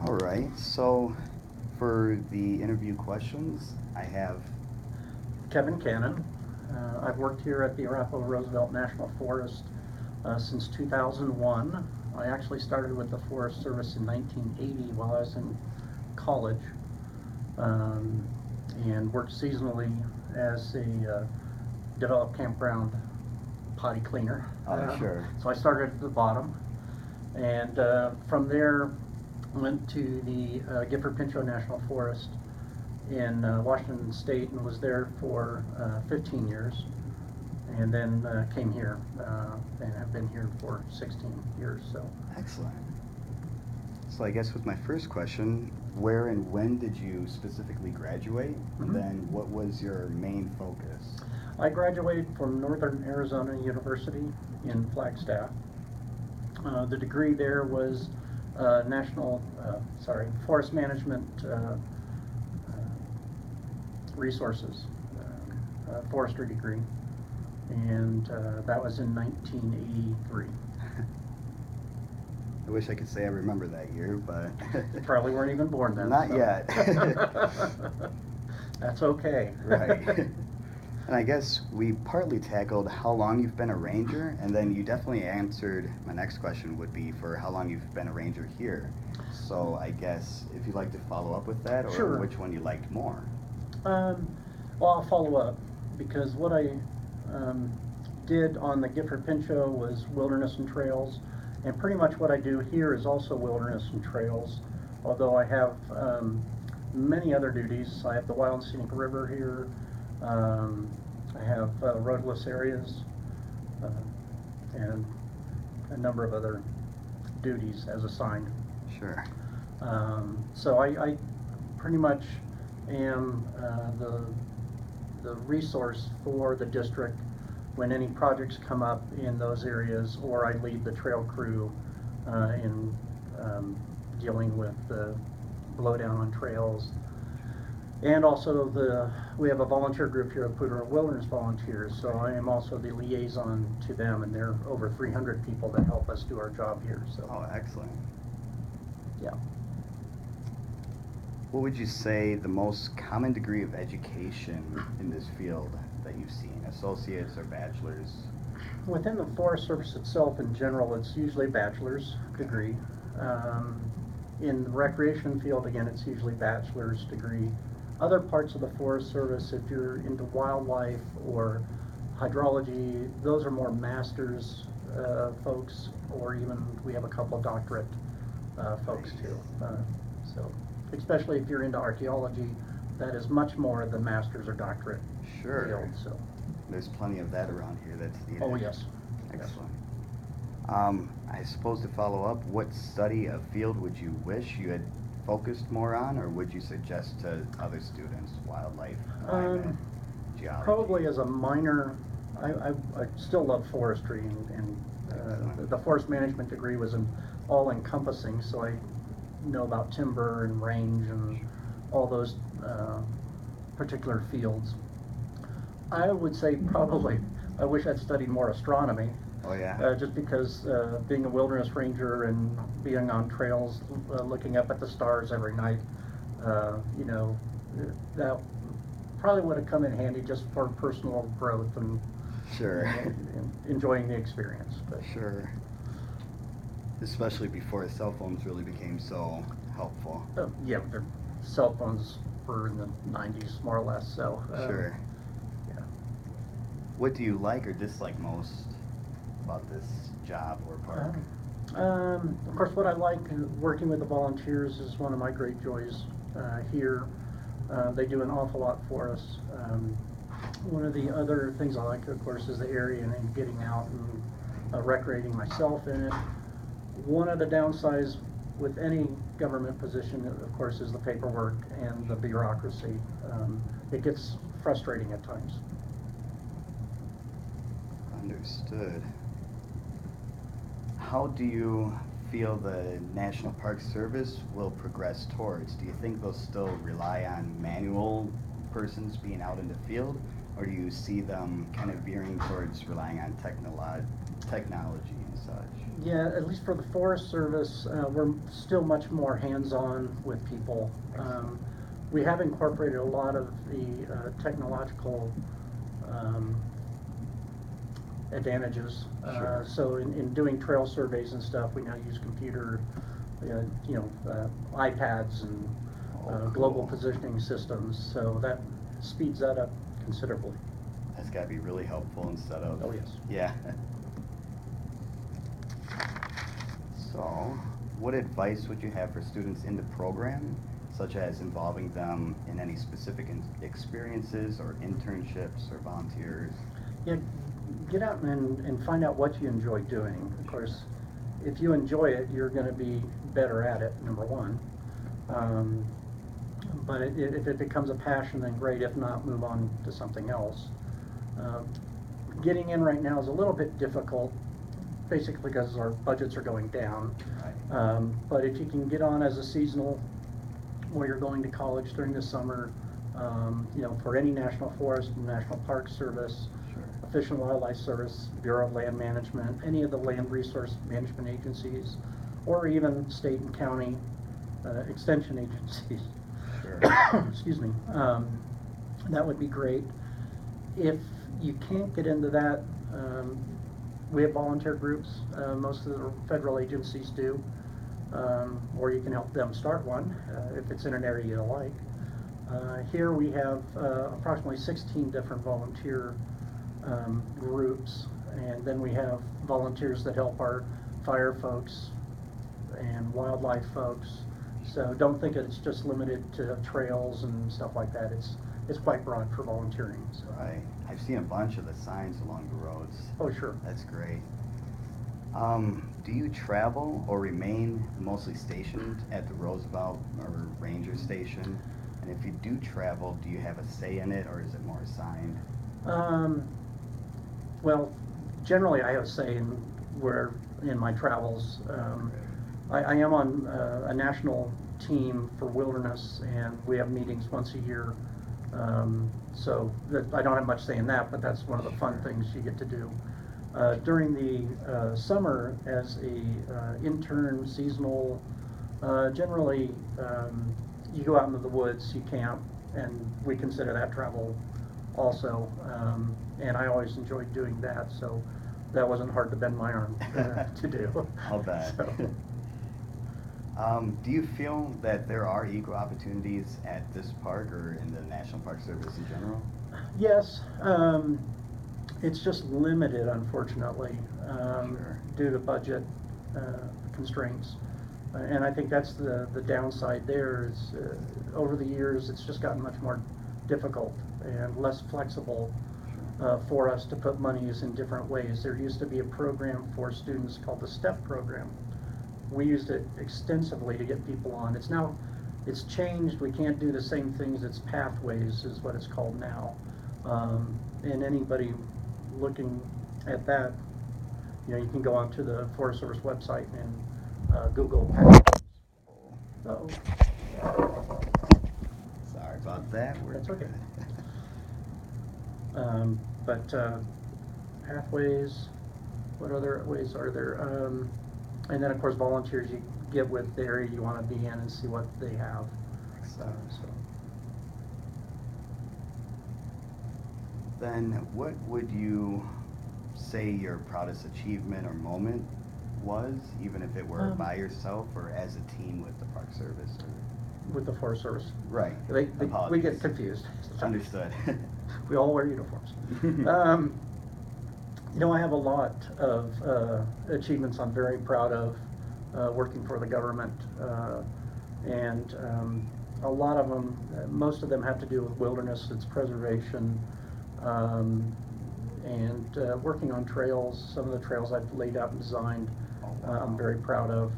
All right, so for the interview questions, I have, Kevin Cannon. I've worked here at the Roosevelt National Forest since 2001. I actually started with the Forest Service in 1980 while I was in college, um, and worked seasonally as a developed campground potty cleaner. sure. So I started at the bottom, and from there went to the Gifford Pinchot National Forest in Washington State and was there for 15 years, and then came here and have been here for 16 years. So Excellent. So I guess with my first question, where and when did you specifically graduate? And Mhm. then what was your main focus? I graduated from Northern Arizona University in Flagstaff. The degree there was forest management resources, forestry degree, and that was in 1983. I wish I could say I remember that year, but You probably weren't even born then. Not so. yet. That's okay. Right. And I guess we partly tackled how long you've been a ranger, and then you definitely answered my next question would be for how long you've been a ranger here. So I guess if you'd like to follow up with that, or Sure. which one you liked more. Um, well, I'll follow up because what I did on the Gifford Pinchot was wilderness and trails, and pretty much what I do here is also wilderness and trails, although I have many other duties. I have the Wild and Scenic River here. I have roadless areas uh, and a number of other duties as assigned. Sure. So I pretty much am the resource for the district when any projects come up in those areas, or I lead the trail crew in dealing with the blowdown on trails. And also we have a volunteer group here, Poudre River Wilderness Volunteers, so I am also the liaison to them, and there are over 300 people that help us do our job here. So. Oh, excellent. Yeah. What would you say the most common degree of education in this field that you've seen, associates or bachelors? Within the Forest Service itself, in general, it's usually a bachelor's degree. In the recreation field, again, it's usually bachelor's degree. Other parts of the Forest Service, if you're into wildlife or hydrology, those are more master's folks, or even we have a couple of doctorate folks too. So, especially if you're into archaeology, that is much more the master's or doctorate Sure. field. So. There's plenty of that around here that's needed. Oh yes. Excellent. I suppose to follow up, what study of field would you wish you had focused more on, or would you suggest to other students, wildlife, climate, geology? Probably as a minor, I still love forestry, and the forest management degree was all-encompassing, so I know about timber and range and all those particular fields. I would say probably I wish I'd studied more astronomy. Oh yeah. Just because being a wilderness ranger and being on trails, looking up at the stars every night, you know, that probably would have come in handy just for personal growth and Sure. and enjoying the experience. But Sure. Especially before cell phones really became so helpful. yeah, the cell phones were in the 90s, more or less. So Sure. yeah. What do you like or dislike most about this job or park? Of course, what I like working with the volunteers is one of my great joys here. They do an awful lot for us. One of the other things I like, of course, is the area and getting out and recreating myself in it. One of the downsides with any government position, of course, is the paperwork and the bureaucracy. It gets frustrating at times. Understood. How do you feel the National Park Service will progress towards? Do you think they'll still rely on manual persons being out in the field, or do you see them kind of veering towards relying on technology and such? Yeah, at least for the Forest Service, we're still much more hands-on with people. We have incorporated a lot of the technological advantages. Sure. So in doing trail surveys and stuff, we now use computer, iPads and global Cool. positioning systems. So that speeds that up considerably. That's got to be really helpful instead of. Oh, yes. Yeah. So, what advice would you have for students in the program, such as involving them in any specific experiences or internships or volunteers? Yeah, get out and find out what you enjoy doing. Of course, if you enjoy it, you're going to be better at it, number one. But if it becomes a passion, then great. If not, move on to something else. Getting in right now is a little bit difficult, basically because our budgets are going down. Right. But if you can get on as a seasonal, where you're going to college during the summer, for any National Forest, National Park Service, Sure. Fish and Wildlife Service, Bureau of Land Management, any of the land resource management agencies, or even state and county extension agencies. Sure. Excuse me. That would be great. If you can't get into that, we have volunteer groups. Most of the federal agencies do. Or you can help them start one if it's in an area you like. Here we have approximately 16 different volunteer groups, and then we have volunteers that help our fire folks and wildlife folks. So don't think it's just limited to trails and stuff like that. It's quite broad for volunteering. So. Right. I've seen a bunch of the signs along the roads. Oh, sure. That's great. Do you travel or remain mostly stationed at the Roosevelt or Ranger Station? And if you do travel, do you have a say in it, or is it more assigned? Well, generally I have a say in my travels. I am on a national team for wilderness, and we have meetings once a year. So I don't have much say in that, but that's one of the fun things you get to do. During the summer, as a intern, seasonal, generally you go out into the woods, you camp, and we consider that travel also. And I always enjoyed doing that, so that wasn't hard to bend my arm to do. I'll bet. So. Do you feel that there are equal opportunities at this park or in the National Park Service in general? Yes. It's just limited, unfortunately, Sure. due to budget constraints. And I think that's the downside there is over the years it's just gotten much more difficult and less flexible for us to put monies in different ways. There used to be a program for students called the STEP program. We used it extensively to get people on. It's changed. We can't do the same things. It's Pathways is what it's called now. And anybody looking at that, you can go onto the Forest Service website and Google Pathways. Uh-oh. Sorry about that. That's okay. But Pathways, what other ways are there? And then of course volunteers, you get with the area you want to be in and see what they have. Then what would you say your proudest achievement or moment was, even if it were by yourself or as a team with the Park Service? With the Forest Service. Right. We get confused. Understood. We all wear uniforms. I have a lot of achievements I'm very proud of working for the government. And a lot of them, most of them have to do with wilderness, its preservation, and working on trails. Some of the trails I've laid out and designed, I'm very proud of,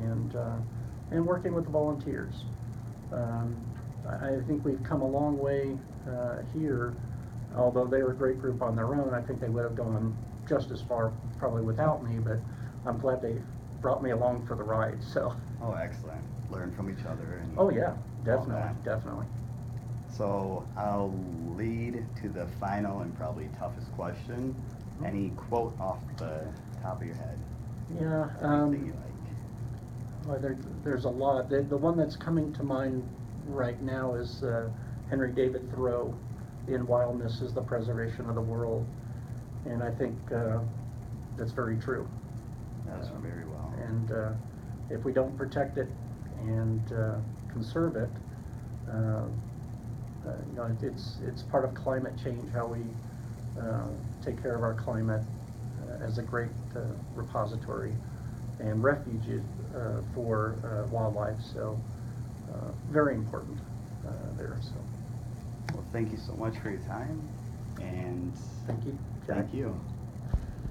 and working with the volunteers. I think we've come a long way here. Although they were a great group on their own, I think they would have gone just as far probably without me, but I'm glad they brought me along for the ride. So. Oh, excellent. Learn from each other. And oh yeah, definitely, definitely. So I'll lead to the final and probably toughest question. Any quote off the top of your head? Yeah, Anything you like? well, there's a lot. The one that's coming to mind right now is Henry David Thoreau in Wildness is the Preservation of the World. And I think that's very true. That's very well. And if we don't protect it and conserve it, you know, it's part of climate change, how we take care of our climate as a great repository and refuge for wildlife. So very important there. So Well, thank you so much for your time, and thank you, Jack. thank you.